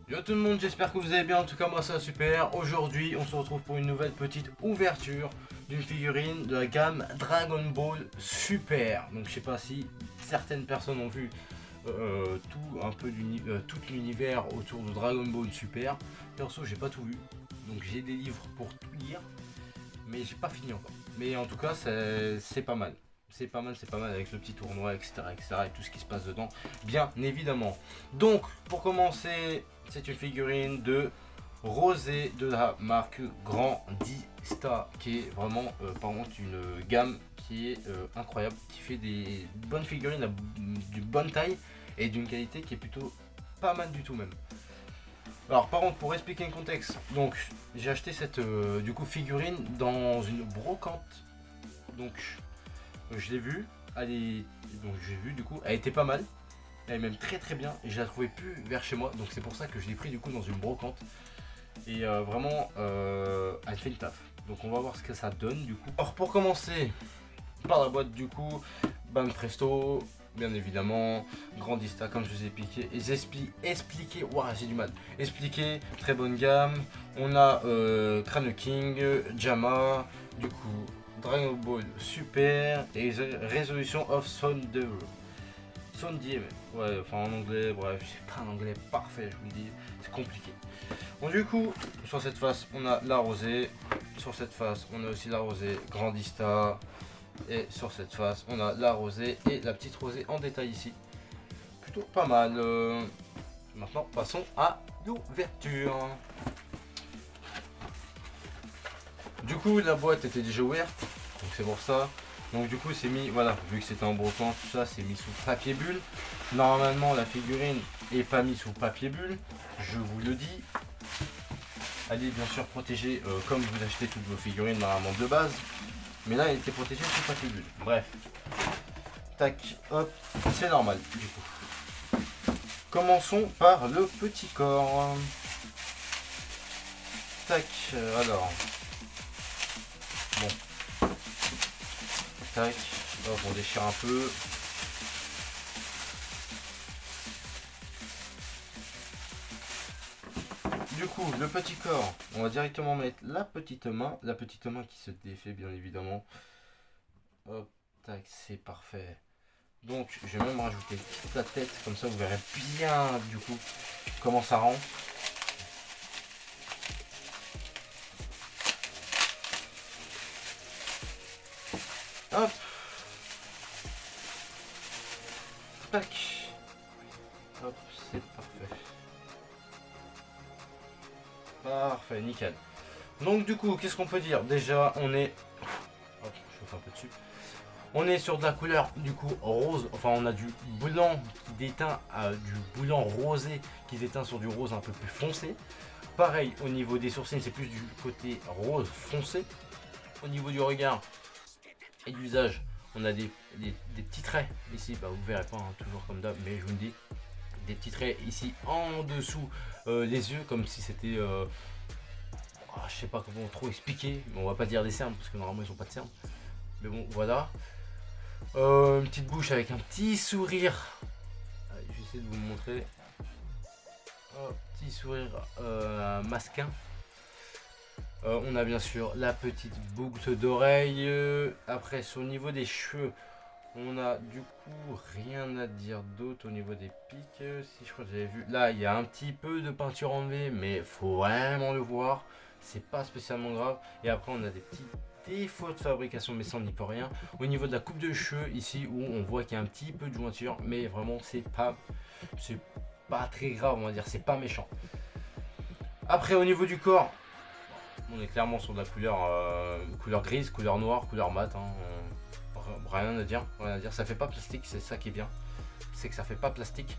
Yo tout le monde, j'espère que vous allez bien, en tout cas moi ça va super. Aujourd'hui on se retrouve pour une nouvelle petite ouverture d'une figurine de la gamme Dragon Ball Super. Donc je sais pas si certaines personnes ont vu tout un peu tout l'univers autour de Dragon Ball Super. Perso j'ai pas tout vu, donc j'ai des livres pour tout lire, mais j'ai pas fini encore. Mais en tout cas c'est pas mal. C'est pas mal avec le petit tournoi, etc., et tout ce qui se passe dedans, bien évidemment. Donc, pour commencer, c'est une figurine de Rosé de la marque Grandista, qui est vraiment, par contre, une gamme qui est incroyable, qui fait des bonnes figurines d'une bonne taille et d'une qualité qui est plutôt pas mal du tout même. Alors par contre, pour expliquer le contexte, donc j'ai acheté cette du coup figurine dans une brocante, donc je l'ai vue, donc j'ai vu du coup, elle était pas mal, elle est même très bien, et je la trouvais plus vers chez moi, donc c'est pour ça que je l'ai pris du coup dans une brocante, et vraiment, elle fait le taf, donc on va voir ce que ça donne du coup. Alors pour commencer, par la boîte du coup, bam presto, bien évidemment, Grandista comme je vous ai expliqué, ouah j'ai du mal, expliqué, très bonne gamme, on a Crane King, Jama, du coup, Dragon Ball Super et Resolution of Sondier. Ouais, enfin en anglais, bref, c'est pas un anglais parfait, je vous le dis, c'est compliqué. Bon, du coup, sur cette face, on a la rosée. Sur cette face, on a aussi la rosée Grandista. Et sur cette face, on a la rosée et la petite rosée en détail ici. Plutôt pas mal. Maintenant, passons à l'ouverture. Du coup, la boîte était déjà ouverte, donc c'est pour ça. Donc du coup, c'est mis, voilà, vu que c'était en brocante, tout ça, c'est mis sous papier bulle. Normalement, la figurine est pas mise sous papier bulle, je vous le dis. Elle est bien sûr protégée comme vous achetez toutes vos figurines normalement de base. Mais là, elle était protégée sous papier bulle. Bref. Tac, hop, c'est normal du coup. Commençons par le petit corps. Tac, alors. Bon. Tac, hop, on déchire un peu. Du coup, le petit corps, on va directement mettre la petite main qui se défait bien évidemment. Hop, tac, c'est parfait. Donc, je vais même rajouter la tête, comme ça vous verrez bien du coup comment ça rend. Hop, tac, hop, c'est parfait. Parfait, nickel. Donc du coup, qu'est-ce qu'on peut dire? Déjà, on est... Hop, je chauffe un peu dessus. On est sur de la couleur du coup rose, enfin on a du blanc qui déteint à du blanc rosé qui déteint sur du rose un peu plus foncé. Pareil au niveau des sourcils, c'est plus du côté rose foncé. Au niveau du regard et du visage, on a des petits traits ici, bah vous verrez pas hein, toujours comme d'hab, mais je vous le dis, des petits traits ici en dessous les yeux, comme si c'était je sais pas comment trop expliquer, mais on va pas dire des cernes parce que normalement ils ont pas de cernes, mais bon voilà. Une petite bouche avec un petit sourire. Allez, je vais essayer de vous le montrer. Petit sourire masquin. On a bien sûr la petite boucle d'oreille. Après, sur le niveau des cheveux, on a du coup rien à dire d'autre au niveau des pics. Si je crois que j'avais vu. Là, il y a un petit peu de peinture enlevée, mais faut vraiment le voir. C'est pas spécialement grave. Et après, on a des petits défauts de fabrication, mais ça on n'y peut rien. Au niveau de la coupe de cheveux, ici où on voit qu'il y a un petit peu de jointure, mais vraiment c'est pas très grave, on va dire, c'est pas méchant. Après, au niveau du corps, on est clairement sur de la couleur grise, couleur noire, couleur mat. Hein. Rien à dire, ça fait pas plastique, c'est ça qui est bien, c'est que ça fait pas plastique.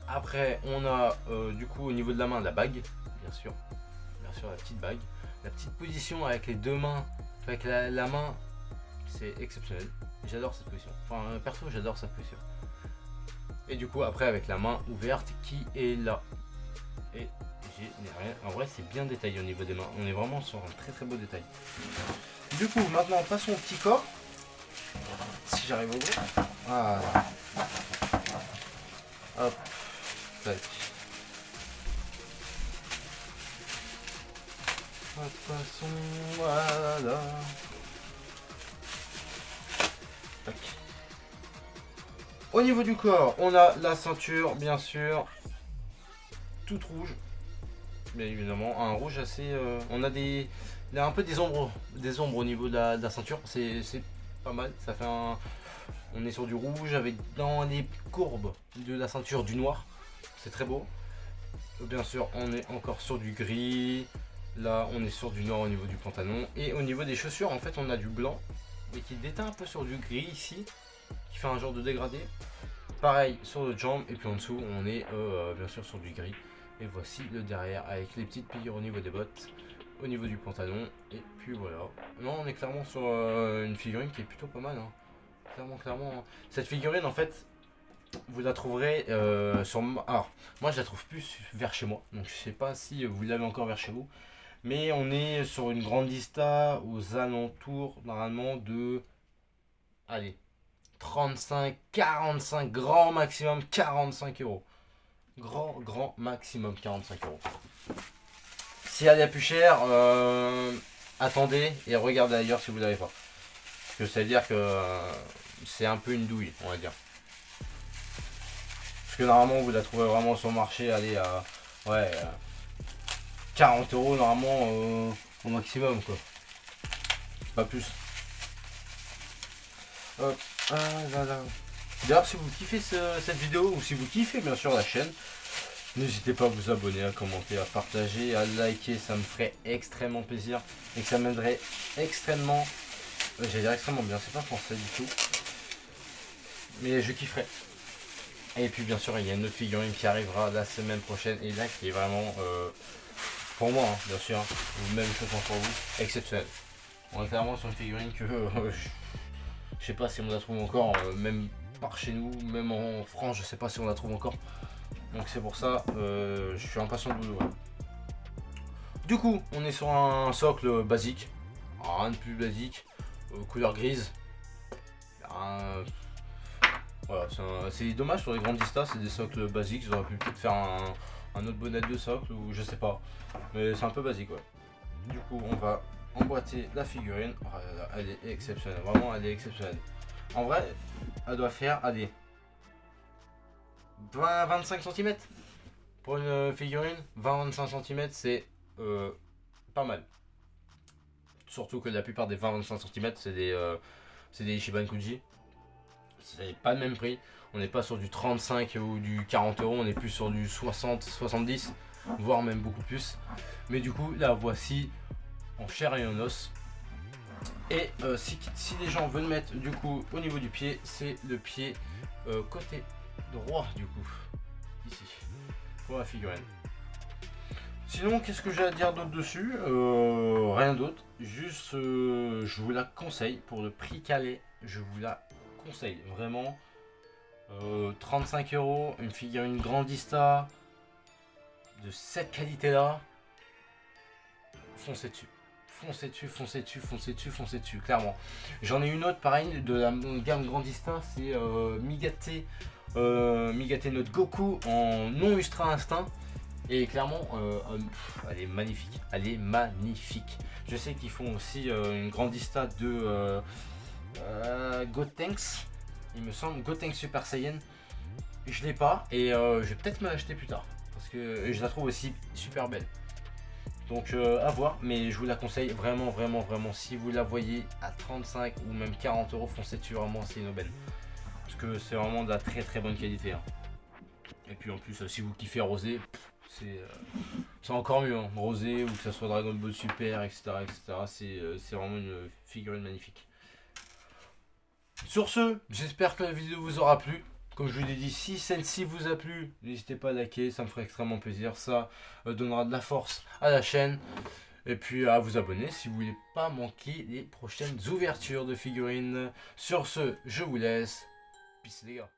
Après, on a du coup au niveau de la main la bague, bien sûr la petite bague. La petite position avec les deux mains, avec la main, c'est exceptionnel. J'adore cette position. Enfin, perso, j'adore cette position. Et du coup, après, avec la main ouverte qui est là. Et j'ai rien. En vrai, c'est bien détaillé au niveau des mains. On est vraiment sur un très beau détail. Du coup, maintenant, passons au petit corps. Si j'arrive à ouvrir. Voilà. Hop. Tac. de façon, voilà. Tac. Au niveau du corps, on a la ceinture, bien sûr, toute rouge. Bien évidemment, un rouge assez. On a un peu des ombres au niveau de la ceinture. C'est pas mal. Ça fait un. On est sur du rouge avec dans les courbes de la ceinture du noir. C'est très beau. Bien sûr, on est encore sur du gris. Là, on est sur du noir au niveau du pantalon. Et au niveau des chaussures, en fait, on a du blanc, mais qui déteint un peu sur du gris ici, qui fait un genre de dégradé. Pareil sur le jambe. Et puis en dessous, on est bien sûr sur du gris. Et voici le derrière avec les petites pliures au niveau des bottes, au niveau du pantalon. Et puis voilà. Non, on est clairement sur une figurine qui est plutôt pas mal. Hein. Clairement. Hein. Cette figurine, en fait, vous la trouverez sur. Alors, moi je la trouve plus vers chez moi. Donc je sais pas si vous l'avez encore vers chez vous. Mais on est sur une grande lista aux alentours normalement de. Allez. 35, 45, grand maximum 45 euros. Grand maximum 45 euros. Si elle est plus chère, attendez et regardez ailleurs si vous l'avez pas. Parce que ça veut dire que c'est un peu une douille, on va dire. Parce que normalement vous la trouvez vraiment sur le marché, allez à 40 euros normalement au maximum quoi. Pas plus. Hop, là. D'ailleurs, si vous kiffez cette vidéo ou si vous kiffez bien sûr la chaîne, n'hésitez pas à vous abonner, à commenter, à partager, à liker, ça me ferait extrêmement plaisir et que ça m'aiderait extrêmement, j'allais dire extrêmement bien, c'est pas français du tout, mais je kifferais. Et puis bien sûr, il y a une autre figurine qui arrivera la semaine prochaine et là qui est vraiment, pour moi, hein, bien sûr, même chose pour vous, exceptionnel. On est clairement sur une figurine que je sais pas si on la trouve encore, même par chez nous, même en France, je sais pas si on la trouve encore. Donc c'est pour ça, je suis impatient de vous l'ouvrir. Du coup, on est sur un socle basique, rien de plus basique, couleur grise. Voilà, c'est dommage sur les grandes distas, c'est des socles basiques. Ils auraient pu peut-être faire un autre bonnet de socle ou je sais pas, mais c'est un peu basique, ouais. Du coup, on va emboîter la figurine. Oh là là, elle est exceptionnelle, vraiment, elle est exceptionnelle. En vrai, elle doit faire, allez, 20-25 cm pour une figurine. 20-25 cm, c'est pas mal. Surtout que la plupart des 20-25 cm, c'est des Ichiban Kuji. C'est pas le même prix. On n'est pas sur du 35 ou du 40 euros, on est plus sur du 60-70, voire même beaucoup plus. Mais du coup, la voici en chair et en os. Et si les gens veulent mettre du coup au niveau du pied, c'est le pied côté droit du coup, ici, pour la figurine. Sinon, qu'est-ce que j'ai à dire d'autre dessus? Rien d'autre, juste je vous la conseille, pour le prix calé, je vous la conseille, vraiment. 35 euros, une figurine Grandista de cette qualité là, foncez dessus. Foncez dessus, clairement. J'en ai une autre pareil de la gamme Grandista, c'est Migate Note Goku en non Ultra Instinct. Et clairement, elle est magnifique. Je sais qu'ils font aussi une Grandista de Gotenks, il me semble, Gotenks Super Saiyan. Je l'ai pas et je vais peut-être me l'acheter plus tard parce que je la trouve aussi super belle. Donc à voir, mais je vous la conseille vraiment. Si vous la voyez à 35 ou même 40 euros, foncez dessus, vraiment, c'est une aubaine. Parce que c'est vraiment de la très bonne qualité. Hein. Et puis en plus, si vous kiffez Rosé, c'est encore mieux. Hein. Rosé ou que ce soit Dragon Ball Super, etc. C'est vraiment une figurine magnifique. Sur ce, j'espère que la vidéo vous aura plu. Comme je vous l'ai dit, si celle-ci vous a plu, n'hésitez pas à liker, ça me ferait extrêmement plaisir. Ça donnera de la force à la chaîne. Et puis à vous abonner si vous voulez pas manquer les prochaines ouvertures de figurines. Sur ce, je vous laisse. Peace les gars.